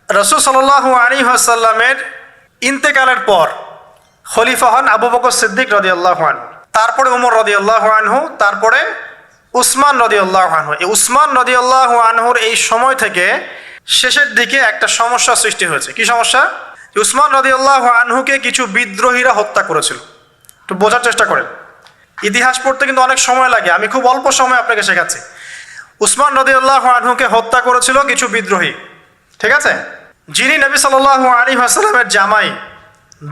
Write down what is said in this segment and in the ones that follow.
রাসূল সাল্লাল্লাহু আলাইহি ওয়াসাল্লামের ইন্তেকালের পর খলিফা হন আবু বকর সিদ্দিক রাদিয়াল্লাহু আনহু, তারপরে উমর রাদিয়াল্লাহু আনহু, তারপরে উসমান রাদিয়াল্লাহু আনহু। এই উসমান রাদিয়াল্লাহু আনহুর এই সময় থেকে শেষের দিকে একটা সমস্যা সৃষ্টি হয়েছে। কি সমস্যা? উসমান রাদিয়াল্লাহু আনহুকে কিছু বিদ্রোহীরা হত্যা করেছিল। একটু বোঝার চেষ্টা করেন, ইতিহাস পড়তে কিন্তু অনেক সময় লাগে, আমি খুব অল্প সময় আপনাকে শেখাচ্ছি। উসমান রাদিয়াল্লাহু আনহুকে হত্যা করেছিল কিছু বিদ্রোহী, ঠিক আছে? যিনি নবী সাল্লাল্লাহু আলাইহি ওয়াসাল্লামের জামাই,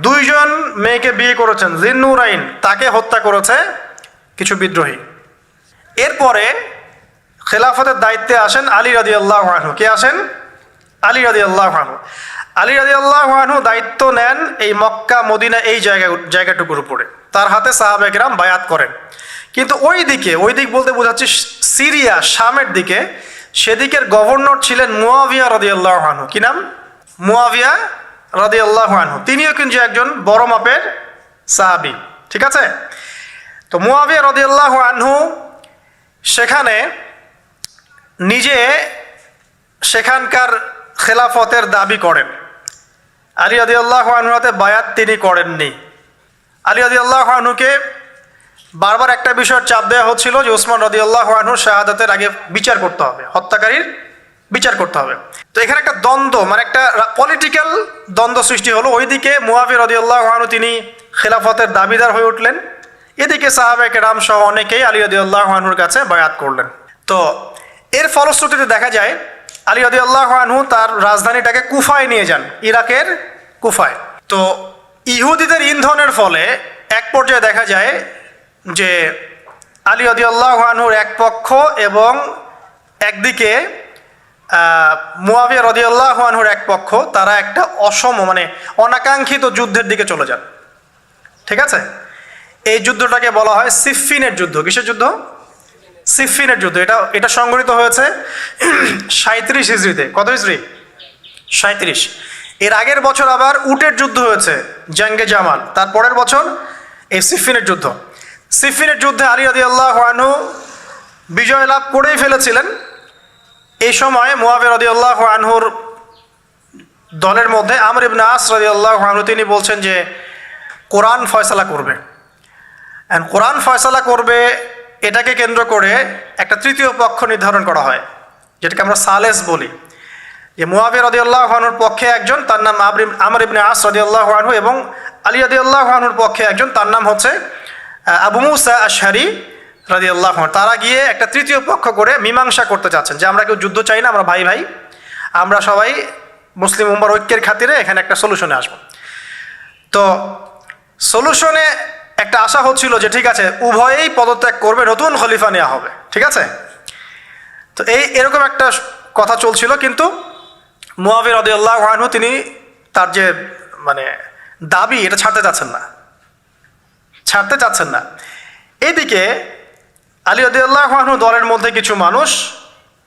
দুইজন মেয়েকে বিয়ে করেছেন, জিন্নুরাইন, তাকে হত্যা করেছে কিছু বিদ্রোহী। এরপরে খেলাফতের দায়িত্বে আসেন আলী রাদিয়াল্লাহু আনহু। কে আসেন? আলী রাদিয়াল্লাহু আনহু। আলী রাদিয়াল্লাহু আনহু দায়িত্ব নেন এই মক্কা মদিনা এই জায়গাটুকুর উপরে। তার হাতে সাহাবায়ে কেরাম বায়াত করেন। কিন্তু ওই দিক বলতে বোঝাচ্ছি সিরিয়া, শামের দিকে, সেদিকের গভর্নর ছিলেন মুয়াবিয়া রাদিয়াল্লাহু আনহু। কি নাম? মুয়াবিয়া রাদিয়াল্লাহু আনহু। তিনিও কিন্তু একজন বড় মাপের সাহাবী, ঠিক আছে? তো মুয়াবিয়া রাদিয়াল্লাহু আনহু সেখানে নিজে সেখানকার খেলাফতের দাবি করেন। আলী রাদিয়াল্লাহু আনহুর হাতে বায়াত তিনি করেননি। আলী রাদিয়াল্লাহু আনহুকে বারবার একটা বিষয়ের চাপ দেওয়া হচ্ছিল যে ওসমান রাদিয়াল্লাহু আনহু শাহাদাতের আগে বিচার করতে হবে, হত্যাকারীর বিচার করতে হবে। তো এখানে একটা দ্বন্দ্ব, মানে একটা পলিটিক্যাল দ্বন্দ্ব সৃষ্টি হলো। ওইদিকে মুয়াবিয়া রাদিয়াল্লাহু আনহু তিনি খেলাফতের দাবিদার হয়ে উঠলেন, এদিকে সাহাবায়ে কেরাম সহ অনেকেই আলী রাদিয়াল্লাহু আনহুর কাছে বায়াত করলেন। তো এর ফলশ্রুতিতে দেখা যায় আলী রাদিয়াল্লাহু আনহু তার রাজধানীটাকে কুফায় নিয়ে যান, ইরাকের কুফায়। তো ইহুদিদের ইন্ধনের ফলে এক পর্যায়ে দেখা যায় যে আলী রাদিয়াল্লাহু আনহুর এক পক্ষ এবং একদিকে মুয়াবিয়া রাদিয়াল্লাহু আনহুর এক পক্ষ, তারা একটা মানে অনাকাঙ্ক্ষিত যুদ্ধের দিকে চলে যান, ঠিক আছে? এই যুদ্ধটাকে বলা হয় সিফফিনের যুদ্ধ। কিসের যুদ্ধ? সিফফিনের যুদ্ধ। এটা সংঘটিত হয়েছে 37 হিজরিতে। কত হিজরি? 37। এর আগের বছর আবার উটের যুদ্ধ হয়েছে, জঙ্গে জামাল। তার পরের বছর এই সিফফিনের যুদ্ধ। সিফফিনের যুদ্ধে আলী রাদিয়াল্লাহু আনহু বিজয় লাভ করেই ফেলেছিলেন। এই সময় মুয়াবিয়া রাদিয়াল্লাহু আনহুর দলের মধ্যে আমর ইবনে আস রাদিয়াল্লাহু আনহু তিনি বলছেন যে কোরআন ফয়সালা করবে। কোরআন ফয়সালা করবে, এটাকে কেন্দ্র করে একটা তৃতীয় পক্ষ নির্ধারণ করা হয়, যেটাকে আমরা সালেস বলি। যে মুয়াবিয়া রাদিয়াল্লাহু আনহুর পক্ষে একজন, তার নাম আমর ইবনে আস রাদিয়াল্লাহু আনহু, এবং আলী রাদিয়াল্লাহু আনহুর পক্ষে একজন, তার নাম হচ্ছে আবু মুসা আশআরী রাদিয়াল্লাহু আনহু। তারা গিয়ে একটা তৃতীয় পক্ষ করে মীমাংসা করতে চাচ্ছেন যে আমরা কেউ যুদ্ধ চাই না, আমরা ভাই ভাই, আমরা সবাই মুসলিম উম্মার ঐক্যের খাতিরে এখানে একটা সলিউশনে আসবো। তো সলিউশনে একটা আশা হচ্ছিল যে ঠিক আছে, উভয়েই পদত্যাগ করবে, নতুন খলিফা নেওয়া হবে, ঠিক আছে? তো এরকম একটা কথা চলছিল। কিন্তু মুয়াবিয়া রাদিয়াল্লাহু আনহু তিনি তার যে মানে দাবি, এটা ছাড়তে চাচ্ছেন না। এইদিকে আলী রাদিয়াল্লাহু আনহু দলের মধ্যে কিছু মানুষ,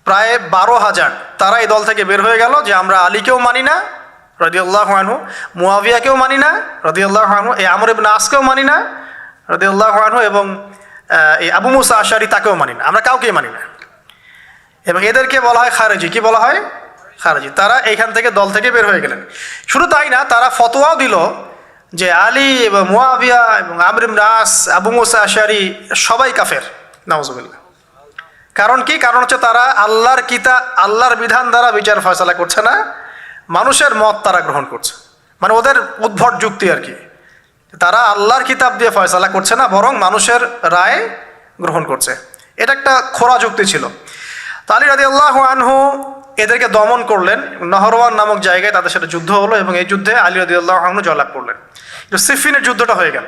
প্রায় 12,000, তারা এই দল থেকে বের হয়ে গেল যে আমরা আলীকেও মানি না রাদিয়াল্লাহু আনহু, মুয়াবিয়াকেও মানি না রাদিয়াল্লাহু আনহু, এই আমর ইবনে আসকেও মানি না রাদিয়াল্লাহু আনহু, এবং এই আবু মুসা আশআরী তাকেও মানি না, আমরা কাউকেই মানি না। এবং এদেরকে বলা হয় খারেজি। কি বলা হয়? খারেজি। তারা এইখান থেকে দল থেকে বের হয়ে গেলেন। শুধু তাই না, তারা ফতোয়াও দিল যে আলী এবং মুয়াবিয়া এবং আমর ইবনে আস, আবু মুসা আশআরী সবাই কাফের, নাউজুবিল্লাহ। কারণ কি? কারণ হচ্ছে তারা আল্লাহর বিধান দ্বারা বিচার ফয়সালা করছে না, মানুষের মত তারা গ্রহণ করছে। মানে ওদের উদ্ভট যুক্তি আর কি, তারা আল্লাহর কিতাব দিয়ে ফয়সালা করছে না, বরং মানুষের রায় গ্রহণ করছে। এটা একটা খোরা যুক্তি ছিল। তো আলী রাদিয়াল্লাহু আনহু এদেরকে দমন করলেন। নহরওয়ান নামক জায়গায় তাদের সাথে যুদ্ধ হলো, এবং এই যুদ্ধে আলী রাদিয়াল্লাহু আনহু জয়লাভ করলেন। সিফফিনের যুদ্ধটা হয়ে গেল।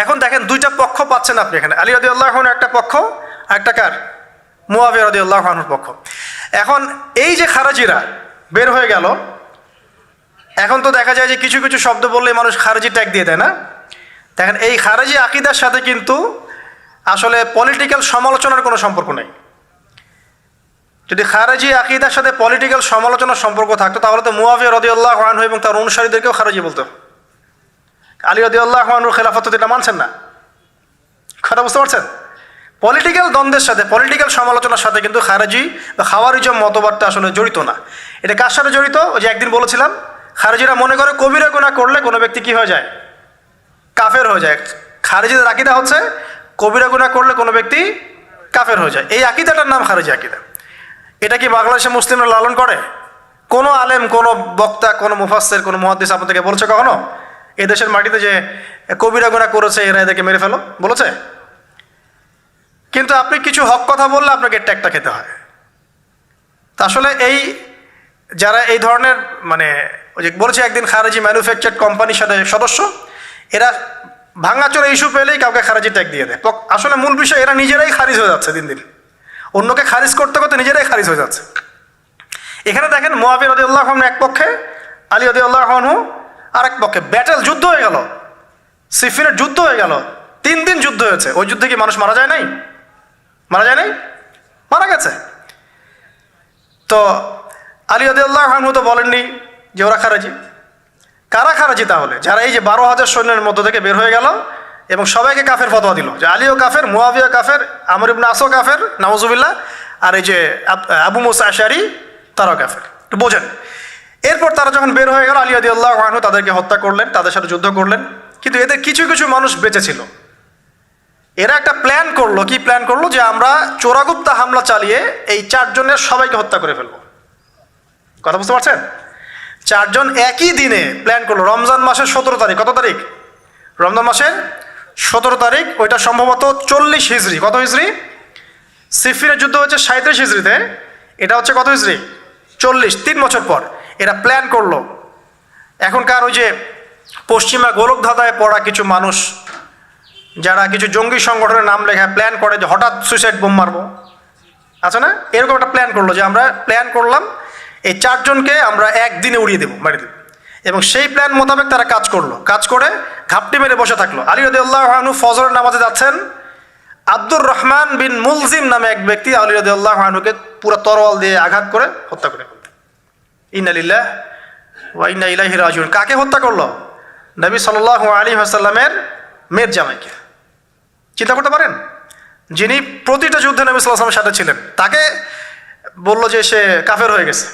এখন দেখেন দুইটা পক্ষ পাচ্ছেন আপনি এখানে, আলী রাদিয়াল্লাহু আনহু একটা পক্ষ, একটা কার? মুয়াবিয়া রাদিয়াল্লাহু আনহুর পক্ষ। এখন এই যে খারেজিরা বের হয়ে গেল, এখন তো দেখা যায় যে কিছু কিছু শব্দ বললে মানুষ খারেজি ট্যাগ দিয়ে দেয় না? দেখেন এই খারেজি আকিদার সাথে কিন্তু আসলে পলিটিক্যাল সমালোচনার কোনো সম্পর্ক নেই। যদি খারেজি আকিদার সাথে পলিটিক্যাল সমালোচনার সম্পর্ক থাকতো তাহলে তো মুয়াবিয়া রাদিয়াল্লাহু আনহু এবং তার অনুসারীদেরকেও খারেজি বলতো। আলী রাদিয়াল্লাহু আনহুর খেলাফত এটা মানছেন না, কথা বুঝতে পারছেন? পলিটিক্যাল দ্বন্দ্বের সাথে, পলিটিক্যাল সমালোচনার সাথে কিন্তু খারেজি বা খাওয়ারিজম মতবাদটা আসলে জড়িত না। এটা কার সাথে জড়িত? ওই যে একদিন বলেছিলাম, খারেজিরা মনে করে কবিরা গুনাহ করলে কোনো ব্যক্তি কি হয়ে যায়? কাফের হয়ে যায়। খারেজিদের আকীদা হচ্ছে কবিরা গুনাহ করলে কোনো ব্যক্তি কাফের হয়ে যায়। এই আকীদাটার নাম খারেজি আকীদা। এটা কি বাংলাদেশে মুসলিমরা লালন করে? কোনো আলেম, কোনো বক্তা, কোনো মুফাসসির, কোনো মুহাদ্দিস আপনাদেরকে বলছে কখনো এই দেশের মাটিতে যে কবিরা গুনাহ করেছে এরা এদেরকে মেরে ফেলো? বলেছে? কিন্তু আপনি কিছু হক কথা বললে আপনাকে ট্যাগটা খেতে হয়। তা আসলে এই যারা এই ধরনের মানে ওই যে বলেছে একদিন খারেজি ম্যানুফ্যাকচার্ড কোম্পানির সাথে সদস্য, এরা ভাঙাচোরা ইস্যু পেলেই কাউকে খারেজি ট্যাগ দিয়ে দেয়। আসলে মূল বিষয় এরা নিজেরাই খারিজ হয়ে যাচ্ছে দিন দিন, অন্যকে খারিজ করতে করতে নিজেরাই খারিজ হয়ে যাচ্ছে। এখানে দেখেন মুআবিয়া রাদিয়াল্লাহু আনহু এক পক্ষে, আলী রাদিয়াল্লাহু আনহু আর এক পক্ষে, ব্যাটেল, যুদ্ধ হয়ে গেল, সিফিনের যুদ্ধ হয়ে গেল, 3 দিন যুদ্ধ হয়েছে। ওই যুদ্ধে কি মানুষ মারা যায় নাই? মারা যায় নাই? মারা গেছে। তো আলী রাদিয়াল্লাহু আনহু তো বলেননি যে ওরা খারেজি। কারা খারেজি তাহলে? যারা এই যে 12,000 সৈন্যের মধ্য থেকে বের হয়ে গেল এবং সবাইকে কাফের ফতোয়া দিল যে আলীও কাফের, মুআবিয়া কাফের, আমর ইবনে আসও কাফের, নাউজুবিল্লাহ, আর এই যে আবু মুসা আশআরী তারাও কাফের। একটু বোঝেন। এরপর তারা যখন বের হয়ে গেল, আলী রাদিয়াল্লাহু আনহু তাদেরকে হত্যা করলেন, তাদের সাথে যুদ্ধ করলেন। কিন্তু এদের কিছু কিছু মানুষ বেঁচে ছিল। এরা একটা প্ল্যান করলো। কি প্ল্যান করলো? যে আমরা চোরাগুপ্তা হামলা চালিয়ে এই 4 জনের সবাইকে হত্যা করে ফেলবো। কথা বুঝতে পারছেন? 4 জন একই দিনে প্ল্যান করলো। রমজান মাসের 17 তারিখ। কত তারিখ? রমজান মাসের 17 তারিখ। ওইটা সম্ভবত 40 হিজরি। কত হিজরি? সিফিনের যুদ্ধ হচ্ছে 37 হিজরিতে, এটা হচ্ছে কত হিজরি? 40, 3 বছর পর এরা প্ল্যান করলো। এখনকার ওই যে পশ্চিমা গোলকধাঁধায় পড়া কিছু মানুষ যারা কিছু জঙ্গি সংগঠনের নাম লেখা প্ল্যান করে যে হঠাৎ সুইসাইড বোম মারবো, আছে না? এরকম একটা প্ল্যান করলো যে আমরা প্ল্যান করলাম এই 4 জনকে আমরা একদিনে উড়িয়ে দেবো, মেরে দেবো। এবং সেই প্ল্যান মোতাবেক তারা কাজ করলো। কাজ করে ঘাপটি মেরে বসে থাকলো। আলী রাদিয়াল্লাহু আনহু ফজরের নামাজে যাচ্ছেন, আব্দুর রহমান বিন মুলজিম নামে এক ব্যক্তি আলী রাদিয়াল্লাহু আনহুকে পুরো তরোয়াল দিয়ে আঘাত করে হত্যা করে ফেলল। ইন্না লিল্লাহি ওয়া ইন্না ইলাইহি রাজিউন। কাকে হত্যা করলো? নবী সাল্লাল্লাহু আলাইহি ওয়াসাল্লামের মেয়ের জামাইকে। চিন্তা করতে পারেন? যিনি প্রতিটা যুদ্ধে নবী সাল্লাল্লাহু আলাইহি ওয়াসাল্লামের সাথে ছিলেন, তাকে বলল যে সে কাফের হয়ে গেছে।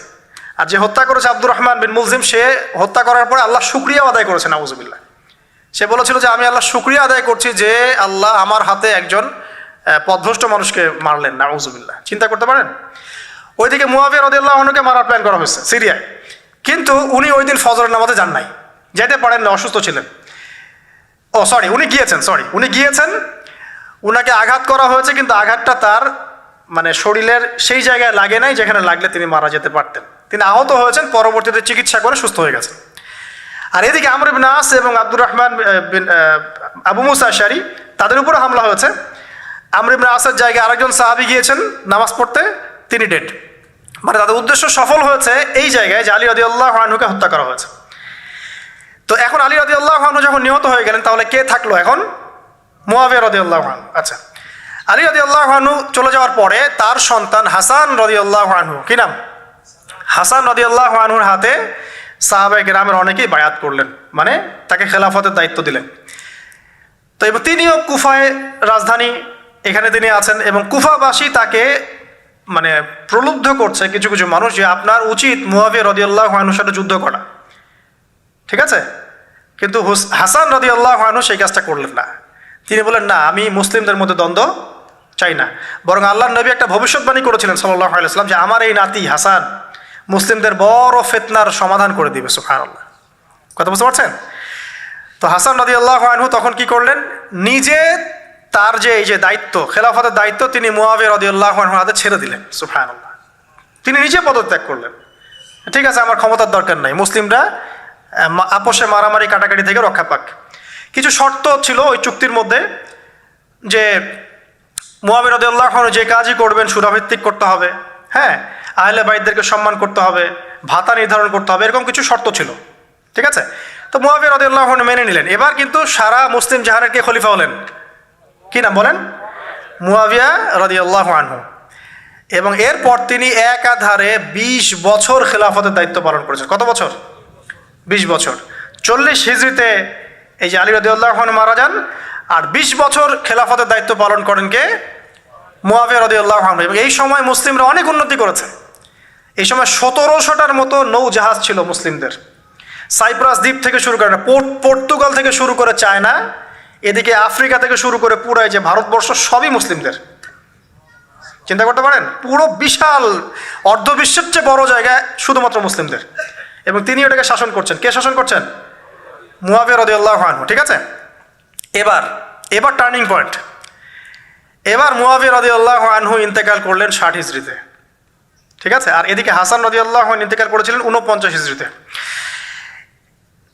আর যে হত্যা করেছে আব্দুর রহমান বিন মুলজিম, সে হত্যা করার পরে আল্লাহ শুকরিয়া আদায় করেছে, নাউজুবিল্লাহ। সে বলেছিল যে আমি আল্লাহ শুকরিয়া আদায় করছি যে আল্লাহ আমার হাতে একজন পথভ্রষ্ট মানুষকে মারলেন, নাউজুবিল্লাহ। চিন্তা করতে পারেন? ওইদিকে মুআবিয়া রাদিয়াল্লাহু আনহুকে মারার প্ল্যান করা হয়েছে সিরিয়ায়, কিন্তু উনি ওই দিন ফজরের নামাজে যান নাই, যেতে পারেন না, অসুস্থ ছিলেন। উনি গিয়েছেন, উনাকে আঘাত করা হয়েছে, কিন্তু আঘাতটা তার মানে শরীরের সেই জায়গায় লাগে নাই যেখানে লাগলে তিনি মারা যেতে পারতেন। তিনি আহত হয়েছেন, পরবর্তীতে চিকিৎসা করে সুস্থ হয়ে গেছেন। আর এদিকে আমর ইবনে আস এবং আব্দুর রহমান আবু মুসা আশআরী, তাদের উপরে হামলা হয়েছে। আমর ইবনে আসের জায়গায় আরেকজন সাহাবী গিয়েছেন নামাজ পড়তে, তিনি ডেড। মানে তাদের উদ্দেশ্য সফল হয়েছে এই জায়গায় যে আলী রাদিয়াল্লাহু আনহুকে হত্যা করা হয়েছে। তো এখন আলী রাদিয়াল্লাহু আনহু যখন নিহত হয়ে গেলেন, তাহলে কে থাকলো এখন? মুআবিয়া রাদিয়াল্লাহু আনহু। আচ্ছা, আলী রাদিয়াল্লাহু আনহু চলে যাওয়ার পরে তার সন্তান হাসান রাদিয়াল্লাহু আনহু, কি নাম? হাসান রাদিয়াল্লাহু আনহুর হাতে সাহাবায়ে কেরামের অনেকেই বায়াত করলেন, মানে তাকে খেলাফতের দায়িত্ব দিলেন। তো এবং তিনিও কুফায় রাজধানী, এখানে তিনি আছেন, এবং কুফাবাসী তাকে মানে প্রলুব্ধ করছে কিছু কিছু মানুষ যে আপনার উচিত মুআবিয়া রাদিয়াল্লাহু আনহুর সাথে যুদ্ধ করা, ঠিক আছে? কিন্তু হাসান রাদিয়াল্লাহু আনহু সেই কাজটা করলেন না। তিনি বলেন না, আমি মুসলিমদের মধ্যে দ্বন্দ্ব চাই না, বরং আল্লাহর নবী একটা ভবিষ্যৎবাণী করেছিলেন সাল্লাল্লাহু আলাইহি ওয়াসাল্লাম যে আমার এই নাতি হাসান মুসলিমদের বড় ফিতনার সমাধান করে দিবে। সুবহানাল্লাহ। কথা বুঝতে পারছেন? তো হাসান রাদিয়াল্লাহু আনহু তখন কি করলেন? নিজে তার যে এই যে দায়িত্ব, খেলাফতের দায়িত্ব, তিনি মুআবিয়া রাদিয়াল্লাহু আনহুর হাতে ছেড়ে দিলেন। সুবহানাল্লাহ। তিনি নিজে পদত্যাগ করলেন। ঠিক আছে, আমার ক্ষমতার দরকার নাই, মুসলিমরা আপোষে মারামারি কাটাকাটি থেকে রক্ষা পাক। কিছু শর্ত ছিল ওই চুক্তির মধ্যে, যে মুআবিয়া রাদিয়াল্লাহু আনহু যে কাজই করবেন সুরাভিত্তিক করতে হবে, হ্যাঁ, আহলে বাইতদেরকে সম্মান করতে হবে, ভাতা নির্ধারণ করতে হবে, এরকম কিছু শর্ত ছিল, ঠিক আছে? তো মুআবিয়া রাদিয়াল্লাহু আনহু মেনে নিলেন। এবার কিন্তু সারা মুসলিম জাহানের কে খলিফা হলেন? কি নাম বলেন? মুআবিয়া রাদিয়াল্লাহু আনহু। এবং এরপর তিনি একাধারে 20 বছর খেলাফতের দায়িত্ব পালন করেছেন। কত বছর? 20 বছর। 40 হিজরিতে এই যে আলী রাদিয়াল্লাহু আনহু মারা যান, আর 20 বছর খেলাফতের দায়িত্ব পালন করেন কে? মুয়াবিয়া রাদিয়াল্লাহু আনহু। এবং এই সময় মুসলিমরা অনেক উন্নতি করেছে। এই সময় 1700টার মতো নৌজাহাজ ছিল মুসলিমদের। সাইপ্রাস দ্বীপ থেকে শুরু করে পর্তুগাল থেকে শুরু করে চায়না, এদিকে আফ্রিকা থেকে শুরু করে পুরাই যে ভারতবর্ষ সবই মুসলিমদের। চিন্তা করতে পারেন, পুরো বিশাল অর্ধবিশ্বের চেয়ে বড় জায়গায় শুধুমাত্র মুসলিমদের, এবং তিনি এটাকে শাসন করছেন। কে শাসন করছেন? মুয়াবিয়া রাদিয়াল্লাহু আনহু। ঠিক আছে, এবার টার্নিং পয়েন্ট। এবার মুয়াবিয়া রাদিয়াল্লাহু আনহু ইন্তেকাল করলেন 60 হিজরিতে। ঠিক আছে, আর এদিকে হাসান রাদিয়াল্লাহু আনহু ইন্তেকাল করেছিলেন 49 হিজরিতে।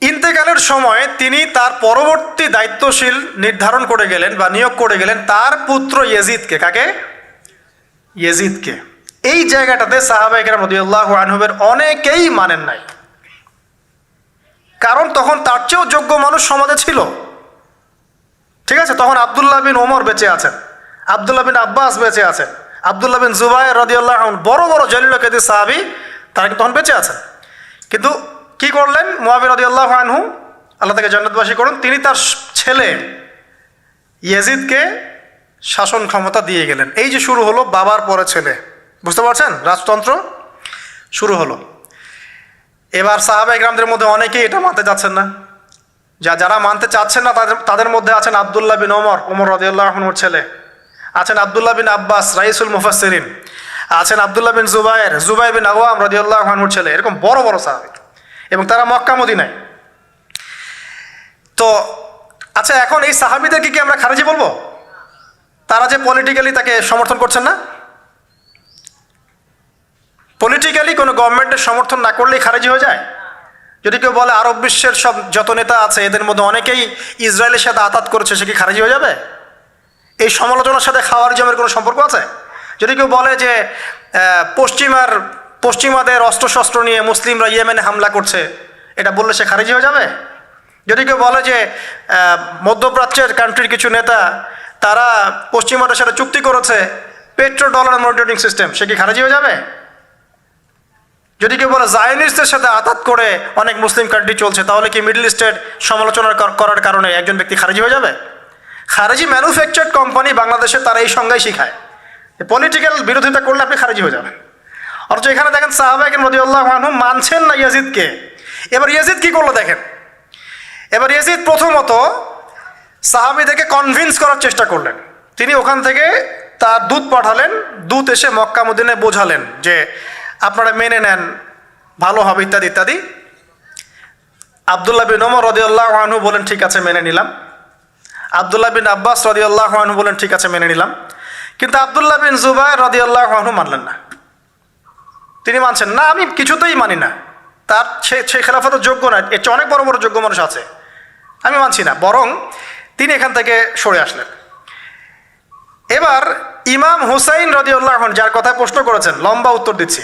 ইন্তেকালের সময় তিনি তার পরবর্তী দায়িত্বশীল নির্ধারণ করে গেলেন বা নিয়োগ করে গেলেন তার পুত্র ইয়েজিদকে। কাকে? ইয়েজিদকে। এই জায়গাটাতে সাহাবায়ে কেরাম রাদিয়াল্লাহু আনহুমের অনেকেই মানেন নাই, কারণ তখন তার চেয়েও যোগ্য মানুষ সমাজে ছিল। ঠিক আছে, তখন আব্দুল্লাহ বিন ওমর বেঁচে আছেন, আব্দুল্লাহ বিন আব্বাস বেঁচে আছেন, আব্দুল্লাহ বিন জুবায়ের রাদিয়াল্লাহু আনহু, বড় বড় জলিল কাদির সাহাবী, তারা কিন্তু তখন বেঁচে আছেন। কিন্তু কি করলেন মুয়াবিয়া রাদিয়াল্লাহু আনহু, আল্লাহ তাকে জান্নাতবাসী করুন, তিনি তার ছেলে ইয়েজিদকে শাসন ক্ষমতা দিয়ে গেলেন। এই যে শুরু হলো বাবার পরে ছেলে, বুঝতে পারছেন, রাজতন্ত্র শুরু হলো। এবার সাহাবায়ে কেরামদের মধ্যে অনেকেই এটা মানতে চাচ্ছেন না। যারা মানতে চাচ্ছেন না তাদের মধ্যে আছেন আব্দুল্লাহ বিন ওমর রাদিয়াল্লাহু আনহুর ছেলে, আছেন আব্দুল্লাহ বিন আব্বাস রাইসুল মুফাসসিরিন, আছেন আব্দুল্লাহ বিন জুবায়ের বিন আওয়াম রাদিয়াল্লাহু আনহুর ছেলে, এরকম বড় বড় সাহাবী, এবং তারা মক্কা মদিনায়। তো আচ্ছা, এখন এই সাহাবীদেরকে কি আমরা খারিজি বলবো? তারা যে পলিটিক্যালি তাকে সমর্থন করছেন না, পলিটিক্যালি কোনো গভর্নমেন্টের সমর্থন না করলেই খারিজি হয়ে যায়? যদি কেউ বলে আরব বিশ্বের সব যত নেতা আছে এদের মধ্যে অনেকেই ইসরায়েলের সাথে আতাত করেছে, সে কি খারিজি হয়ে যাবে? এই সমালোচনার সাথে খাওয়ারিজমের কোনো সম্পর্ক আছে? যদি কেউ বলে যে পশ্চিমাদের অস্ত্রশস্ত্র নিয়ে মুসলিমরা ইয়েমেনে হামলা করছে, এটা বললে সে খারিজি হয়ে যাবে? যদি কেউ বলে যে মধ্যপ্রাচ্যের কান্ট্রির কিছু নেতা তারা পশ্চিমাদের সাথে চুক্তি করেছে পেট্রো ডলার মনিটরিং সিস্টেম, সে কি খারিজি হয়ে যাবে? যদি কেউ বলে জায়নিস্টদের সাথে আতাত করে অনেক মুসলিম কান্ট্রি চলছে, তাহলে কি মিডল ইস্টের সমালোচনা করার কারণে একজন ব্যক্তি খারিজি হয়ে যাবে? খারিজি ম্যানুফ্যাকচার্ড কোম্পানি বাংলাদেশে তারা এই সংজ্ঞাই শিখায়, পলিটিক্যাল বিরোধিতা করলে আপনি খারিজি হয়ে যাবেন। অথচ এখানে দেখেন সাহাবায়ে কেরাম রাদিয়াল্লাহু আনহু মানছেন না ইয়াজিদকে। এবার ইয়াজিদ কি করলো দেখেন। এবার ইয়াজিদ প্রথমত সাহাবীদেরকে কনভিন্স করার চেষ্টা করলেন। তিনি ওখান থেকে তার দূত পাঠালেন, দূত এসে মক্কা মদিনায় বোঝালেন যে আপনারা মেনে নেন, ভালো হবে, ইত্যাদি ইত্যাদি। আব্দুল্লাহ বিন ওমর রাদিয়াল্লাহু আনহু বলেন ঠিক আছে মেনে নিলাম, আব্দুল্লাহ বিন আব্বাস রাদিয়াল্লাহু আনহু বলেন ঠিক আছে মেনে নিলাম। কিন্তু আব্দুল্লাহ বিন জুবায়ের রাদিয়াল্লাহু আনহু মানলেন না। তিনি মানছেন না, আমি কিছুতেই মানি না, তার সে খেলাফতের যোগ্য না, এর চেয়ে অনেক বড় বড় যোগ্য মানুষ আছে, আমি মানছি না। বরং তিনি এখান থেকে সরে আসলেন। এবার ইমাম হুসাইন রাদিয়াল্লাহু আনহু, যার কথা প্রশ্ন করেছেন, লম্বা উত্তর দিচ্ছি।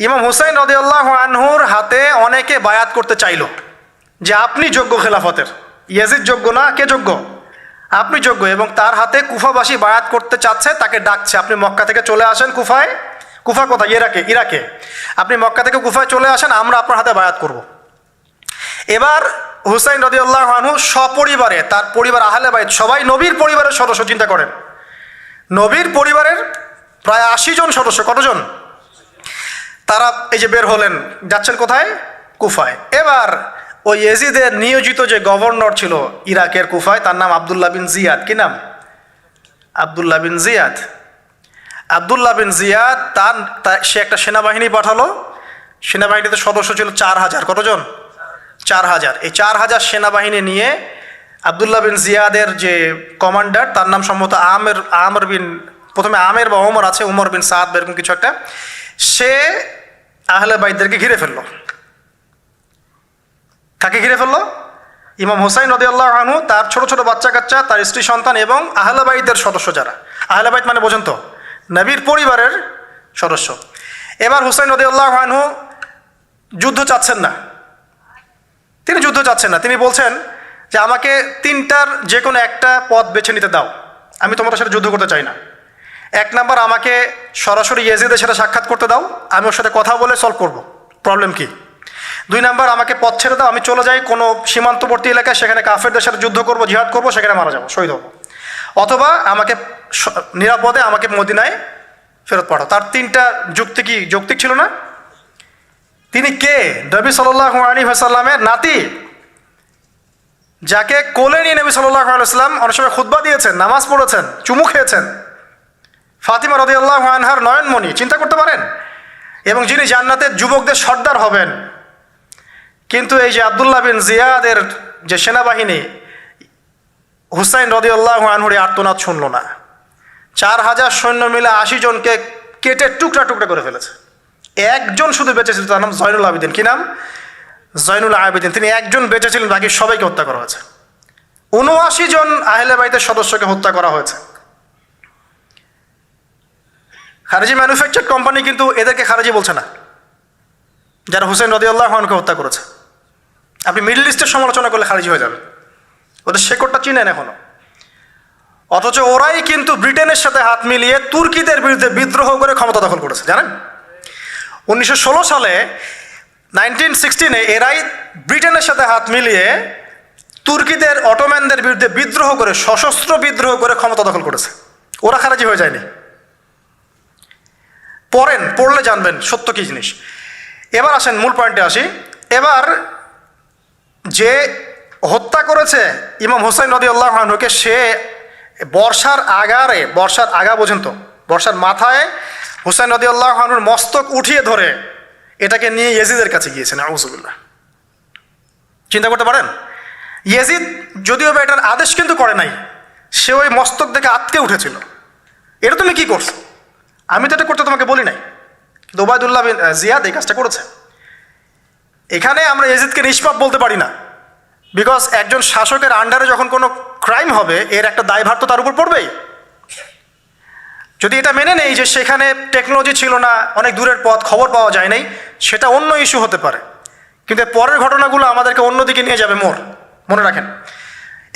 ইমাম হুসাইন রাদিয়াল্লাহু আনহুর হাতে অনেকে বায়াত করতে চাইল যে আপনি যোগ্য খেলাফতের, ইয়াজিদ যোগ্য না, কে যোগ্য? আপনি যোগ্য। এবং তার হাতে কুফাবাসী বায়াত করতে চাচ্ছে, তাকে ডাকছে আপনি মক্কা থেকে চলে আসেন কুফায়। কুফা কোথায়? ইরাকে। আপনি মক্কা থেকে কুফায় চলে আসেন, আমরা আপনার হাতে বায়াত করব। এবার হুসাইন রাদিয়াল্লাহু আনহু সপরিবারে, তার পরিবার আহলে বাইত সবাই নবীর পরিবারের সদস্য, চিন্তা করেন, নবীর পরিবারের প্রায় 80 জন সদস্য, কতজন? তারা এই যে বের হলেন, যাচ্ছেন কোথায়? কুফায়। এবার ওই ইয়াজিদের নিয়োজিত যে গভর্নর ছিল ইরাকের কুফায়, তার নাম আব্দুল্লাহ বিন জিয়াদ। কি নাম? আব্দুল্লাহ বিন জিয়াদ। আব্দুল্লাহ বিন জিয়াদ সে একটা সেনাবাহিনী পাঠালো। সেনাবাহিনীতে সদস্য ছিল 4000। কতজন? 4000। এই 4000 সেনাবাহিনী নিয়ে আব্দুল্লাহ বিন জিয়াদের যে কমান্ডার, তার নাম সম্ভবত আমের বিন, প্রথমে আমের বা ওমর আছে, উমর বিন সাদ বা এরকম কিছু একটা, সে আহলে বাইতদেরকে ঘিরে ফেললো। কাকে ঘিরে ফেললো? ইমাম হুসাইন রাদিয়াল্লাহু আনহু, তার ছোট ছোট বাচ্চা কাচ্চা, তার স্ত্রী সন্তান এবং আহলে বাইতের সদস্য যারা। আহলে বাইত মানে বোঝেন তো, নবীর পরিবারের সদস্য। এবার হুসাইন রাদিয়াল্লাহু আনহু যুদ্ধ চাচ্ছেন না, তিনি যুদ্ধ চাচ্ছেন না। তিনি বলছেন যে আমাকে 3টার যে কোনো একটা পথ বেছে নিতে দাও, আমি তোমাদের সাথে যুদ্ধ করতে চাই না। 1 নাম্বার, আমাকে সরাসরি ইয়াজিদের সাথে সাক্ষাৎ করতে দাও, আমি ওর সাথে কথা বলে সলভ করব প্রবলেম কি। 2 নাম্বার, আমাকে পথ ছেড়ে দাও, আমি চলে যাই কোনো সীমান্তবর্তী এলাকায়, সেখানে কাফেরদের সাথে যুদ্ধ করব, জিহাদ করব, সেখানে মারা যাবো, শহীদ হবো। অথবা আমাকে নিরাপদে আমাকে মদিনায় ফেরত পাঠাও। তার তিনটা যুক্তি কি যৌক্তিক ছিল না? তিনি কে? নবী সাল্লাল্লাহু আলাইহি ওয়াসাল্লামের নাতি, যাকে কোলে নিয়ে নবী সাল্লাল্লাহু আলাইহি ওয়াসাল্লাম অনেক সময় খুতবা দিয়েছেন, নামাজ পড়েছেন, চুমু খেয়েছেন। ফাতিমা রাদিয়াল্লাহু আনহার নয়নমণি, চিন্তা করতে পারেন? এবং যিনি জান্নাতের যুবকদের সর্দার হবেন। কিন্তু এই যে আব্দুল্লাহ বিন জিয়াদের যে সেনাবাহিনী হুসাইন রাদিয়াল্লাহু আনহুর আর্তনাদ শুনল না। 4000 সৈন্য মিলে 80 জনকে কেটে টুকরা টুকরা করে ফেলেছে। একজন শুধু বেঁচে ছিল, তার নাম জয়নুল আবেদিন। কি নাম? জয়নুল আবেদিন। তিনি একজন বেঁচে ছিলেন, বাকি সবাইকে হত্যা করা হয়েছে। 79 জন আহলে বাইতের সদস্যকে হত্যা করা হয়েছে। খারেজি ম্যানুফ্যাকচার কোম্পানি কিন্তু এদেরকে খারেজি বলছে না, যারা হুসেন রাদিয়াল্লাহু আনহুকে হত্যা করেছে। আপনি মিডল ইস্টের সমালোচনা করলে খারিজি হয়ে যাবে, ওদের শেকড়টা চিনেন এখনো। অথচ ওরাই কিন্তু ব্রিটেনের সাথে হাত মিলিয়ে তুর্কিদের বিরুদ্ধে বিদ্রোহ করে ক্ষমতা দখল করেছে, জানেন? 1916 সালে 1916 এরাই ব্রিটেনের সাথে হাত মিলিয়ে তুর্কিদের অটোম্যানদের বিরুদ্ধে বিদ্রোহ করে, সশস্ত্র বিদ্রোহ করে ক্ষমতা দখল করেছে। ওরা খারাজি হয়ে যায়নি। পড়লে জানবেন সত্য কি জিনিস। এবার আসেন মূল পয়েন্টে আসি। এবার যে হত্যা করেছে ইমাম হুসাইন রাদিয়াল্লাহু আনহুকে, সে বর্ষার আগা বোঝেন তো, বর্ষার মাথায় হুসাইন রাদিয়াল্লাহু আনহুর মস্তক উঠিয়ে ধরে এটাকে নিয়ে ইয়েজিদের কাছে গিয়েছেন। আউযুবিল্লাহ। চিন্তা করতে পারেন? ইয়েজিদ যদিও বা এটার আদেশ কিন্তু করে নাই, সে ওই মস্তক দেখে আটকে উঠেছিল। এটা তুমি কি করছো? আমি তো এটা করতে তোমাকে বলি নাই, কিন্তু ওবায়দুল্লাহ বিন জিয়াদ এই কাজটা করেছে। এখানে আমরা ইয়েজিদকে নিষ্পাপ বলতে পারি না, বিকজ একজন শাসকের আন্ডারে যখন কোনো ক্রাইম হবে, এর একটা দায়ভার তো তার উপর পড়বেই। যদি এটা মেনে নেই যে সেখানে টেকনোলজি ছিল না, অনেক দূরের পথ, খবর পাওয়া যায় নাই, সেটা অন্য ইস্যু হতে পারে। কিন্তু পরের ঘটনাগুলো আমাদেরকে অন্যদিকে নিয়ে যাবে। মনে রাখেন,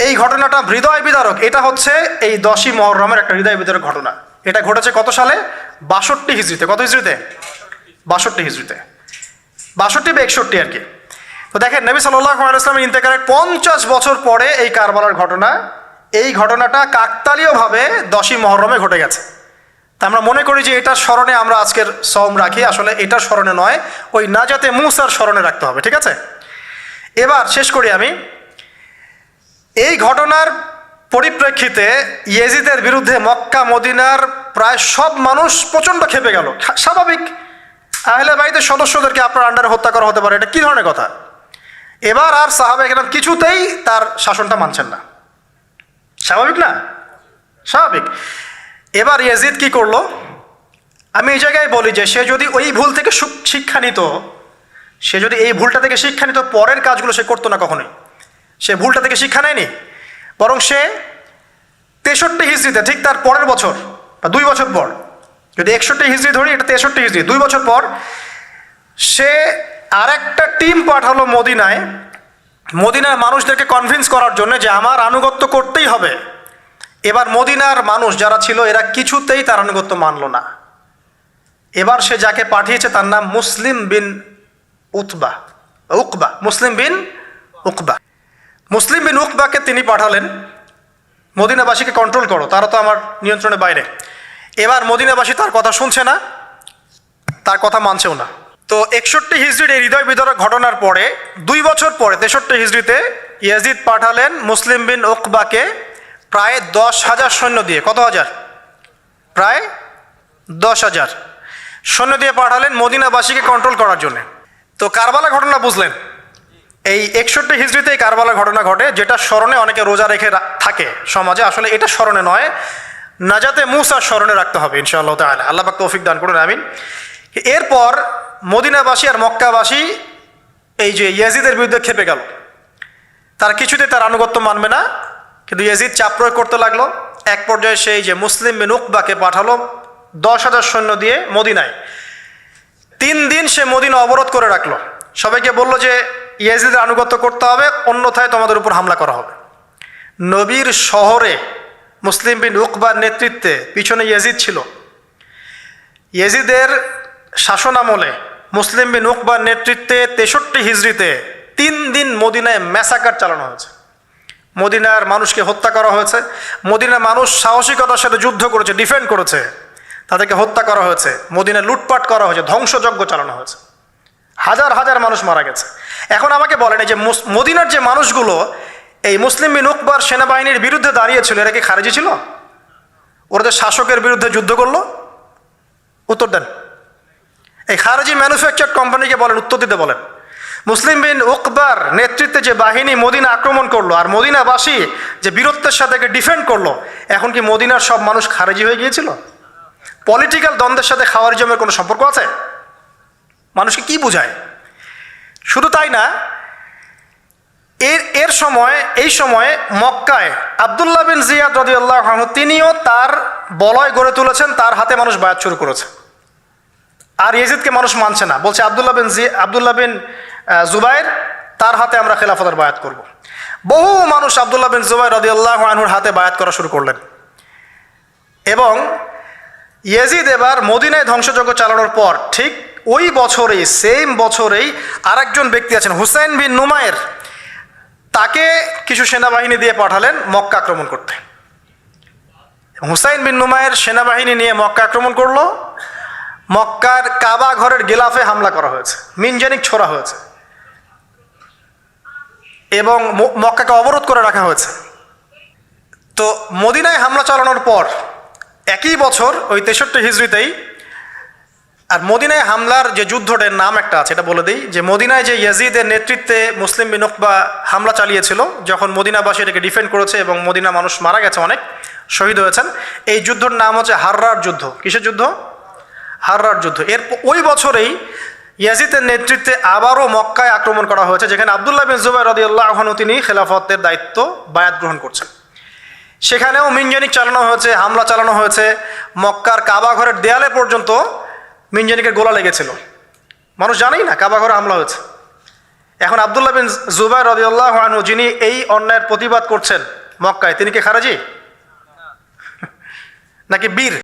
এই ঘটনাটা হৃদয় বিদারক। এটা হচ্ছে এই 10ই মুহররমের একটা হৃদয় বিদারক ঘটনা। এটা ঘটেছে কত সালে? 62 হিজরিতে। কত হিজরিতে? 62 হিজরিতে, 62 বা 61 আর কি। তো দেখেন, নবী সাল্লাল্লাহু আলাইহি ওয়াসাল্লামের ইন্তেকালের 50 বছর পরে এই কারবালার ঘটনা, এই ঘটনাটা কাকতালীয়ভাবে 10ই মুহররমে ঘটে গেছে। তা আমরা মনে করি যে এটার স্মরণে আমরা আজকের সওম রাখি, আসলে এটার স্মরণে নয়, ওই নাজাতে মূসার স্মরণে রাখতে হবে। ঠিক আছে, এবার শেষ করি আমি। এই ঘটনার পরিপ্রেক্ষিতে ইয়েজিদের বিরুদ্ধে মক্কা মদিনার প্রায় সব মানুষ প্রচণ্ড ক্ষেপে গেল। স্বাভাবিক, আহলে বাইতের সদস্যদেরকে আপনার আন্ডারে হত্যা করা হতে পারে, এটা কী ধরনের কথা? এবার আর সাহাবায়ে কেরাম কিছুতেই তার শাসনটা মানছেন না। স্বাভাবিক না? স্বাভাবিক। এবার ইয়েজিদ কি করলো? আমি এই জায়গায় বলি যে সে যদি ওই ভুল থেকে শিক্ষা নিত, সে যদি এই ভুলটা থেকে শিক্ষা নিত, পরের কাজগুলো সে করতো না কখনোই। সে ভুলটা থেকে শিক্ষা নেয়নি, বরং সে 63 হিজরিতে, ঠিক তার পরের বছর বা 2 বছর পর, যদি 61 হিজরি ধরি, এটা 63 হিজরি, 2 বছর পর সে আরেকটা টিম পাঠালো মদিনায়, মদিনার মানুষদেরকে কনভিন্স করার জন্য যে আমার আনুগত্য করতেই হবে। এবার মদিনার মানুষ যারা ছিল, এরা কিছুতেই তার আনুগত্য মানল না। এবার সে যাকে পাঠিয়েছে তার নাম মুসলিম বিন উকবা। মুসলিম বিন উকবাকে তিনি পাঠালেন, মদিনাবাসীকে কন্ট্রোল করো, তারা তো আমার নিয়ন্ত্রণের বাইরে। এবার মদিনাবাসী তার কথা শুনছে না, তার কথা মানছেও না। তো 61 হিজরির এই হৃদয় বিদারক ঘটনার পরে 2 বছর পরে 63 হিজরিতে ইয়াজিদ পাঠালেন মুসলিম বিন উকবাকে প্রায় 10,000 সৈন্য দিয়ে। কত হাজার? প্রায় 10,000 সৈন্য দিয়ে পাঠালেন মদিনাবাসীকে কন্ট্রোল করার জন্য। তো কারবালা ঘটনা বুঝলেন, এই 61 হিজরিতে এই কারবালা ঘটনা ঘটে, যেটা স্মরণে অনেকে রোজা রেখে থাকে সমাজে। আসলে এটা স্মরণে নয়, নাজাতে মূসার স্মরণে রাখতে হবে ইনশাআল্লাহ তাআলা। আল্লাহ পাক তৌফিক দান করুন, আমিন। এরপর মদিনাবাসী আর মক্কাবাসী এই যে ইয়াজিদের বিরুদ্ধে খেপে গেল, তার কিছুতে তার আনুগত্য মানবে না, কিন্তু ইয়াজিদ চাপ প্রয়োগ করতে লাগলো। এক পর্যায়ে সেই যে মুসলিম বিন উকবাকে পাঠালো 10,000 সৈন্য দিয়ে মদিনায়। 3 দিন সে মদিনা অবরোধ করে রাখলো, সবাইকে বলল যে ইয়াজিদের আনুগত্য করতে হবে, অন্যথায় তোমাদের উপর হামলা করা হবে। নবীর শহরে মুসলিম বিন উকবার নেতৃত্বে পিছনে ইয়াজিদ ছিল। ইয়াজিদের শাসনামলে মুসলিম বিন উকবার নেতৃত্বে 63 হিজরিতে 3 দিন মদিনায় ম্যাসাকার চালানো হয়েছে। মদিনার মানুষকে হত্যা করা হয়েছে, মদিনার মানুষ সাহসিকতার সাথে যুদ্ধ করেছে, ডিফেন্ড করেছে, তাদেরকে হত্যা করা হয়েছে, মদিনা লুটপাট করা হয়েছে, ধ্বংসযজ্ঞ চালানো হয়েছে, হাজার হাজার মানুষ মারা গেছে। এখন আমাকে বলেন, এই যে মদিনার যে মানুষগুলো এই মুসলিম বিন উকবার সেনাবাহিনীর বিরুদ্ধে দাঁড়িয়েছিল, এরা কি খারেজি ছিল? ওরা যে শাসকের বিরুদ্ধে যুদ্ধ করলো, উত্তর দেন। এই খারেজি ম্যানুফ্যাকচার কোম্পানিকে বলেন, উত্তর দিতে বলেন। মুসলিম বিন উকবার নেতৃত্বে যে বাহিনী মদিনা আক্রমণ করলো আর মদিনাবাসী যে বীরত্বের সাথে ডিফেন্ড করলো, এখন কি মদিনার সব মানুষ খারেজি হয়ে গিয়েছিল? পলিটিক্যাল দ্বন্দ্বের সাথে খাওয়ারিজমের কোনো সম্পর্ক আছে? মানুষকে কি বোঝায়? শুধু তাই না, এই সময়ে মক্কায় আব্দুল্লাহ বিন জিয়াদ রাদিয়াল্লাহু আনহু তিনিও তার বলয় গড়ে তুলেছেন, তার হাতে মানুষ বায়াত শুরু করেছে। আর ইয়াজিদকে মানুষ মানছে না, বলছে আব্দুল্লাহ বিন জুবাইর তার হাতে আমরা খেলাফতের বায়াত করব। বহু মানুষ আব্দুল্লাহ বিন জুবাইর রাদিয়াল্লাহু আনহুর হাতে বায়াত করা শুরু করলেন এবং ইয়াজিদ এবার মদিনায় ধ্বংসযজ্ঞ চালানোর পর ঠিক ওই বছরেই, সেম বছরেই আরেকজন ব্যক্তি আছেন হুসাইন বিন নুমায়ের, তাকে কিছু সেনাবাহিনী দিয়ে পাঠালেন মক্কা আক্রমণ করতে। হুসাইন বিন নুমায়ের সেনাবাহিনী নিয়ে মক্কা আক্রমণ করলো। মক্কার কাবা ঘরের গিলাফে হামলা করা হয়েছে, মিনজানিক ছোড়া হয়েছে এবং মক্কাকে অবরোধ করে রাখা হয়েছে। তো মদিনায় হামলা চালানোর পর একই বছর ওই 63 হিজরিতেই, আর মদিনায় হামলার যে যুদ্ধটার নাম একটা আছে, এটা বলে দিই, যে মদিনায় যে ইয়াজিদের নেতৃত্বে মুসলিম বিন উকবা হামলা চালিয়েছিল, যখন মদিনাবাসী এটাকে ডিফেন্ড করেছে এবং মদিনা মানুষ মারা গেছে, অনেক শহীদ হয়েছেন, এই যুদ্ধের নাম হচ্ছে হাররার যুদ্ধ। কিসের যুদ্ধ? হাররার যুদ্ধ। এর ওই বছরেই ইয়াজিদের নেতৃত্বে আবারও মক্কায় আক্রমণ করা হয়েছে, যেখানে আব্দুল্লাহ বিন জুবাইর রাদিয়াল্লাহু আনহু তিনি খেলাফতের দায়িত্ব বায়াত গ্রহণ করছেন। সেখানেও মিনজানিক চালানো হয়েছে, হামলা চালানো হয়েছে, মক্কার কাবা ঘরের দেয়ালে পর্যন্ত মিনজানিকের গোলা লেগেছিল। মানুষ জানেই না কাবা ঘরে হামলা হয়েছে। এখন আব্দুল্লাহ বিন জুবাইর রাদিয়াল্লাহু আনহু যিনি এই অন্যায়ের প্রতিবাদ করছেন মক্কায়, তিনি কি খারেজি নাকি বীর?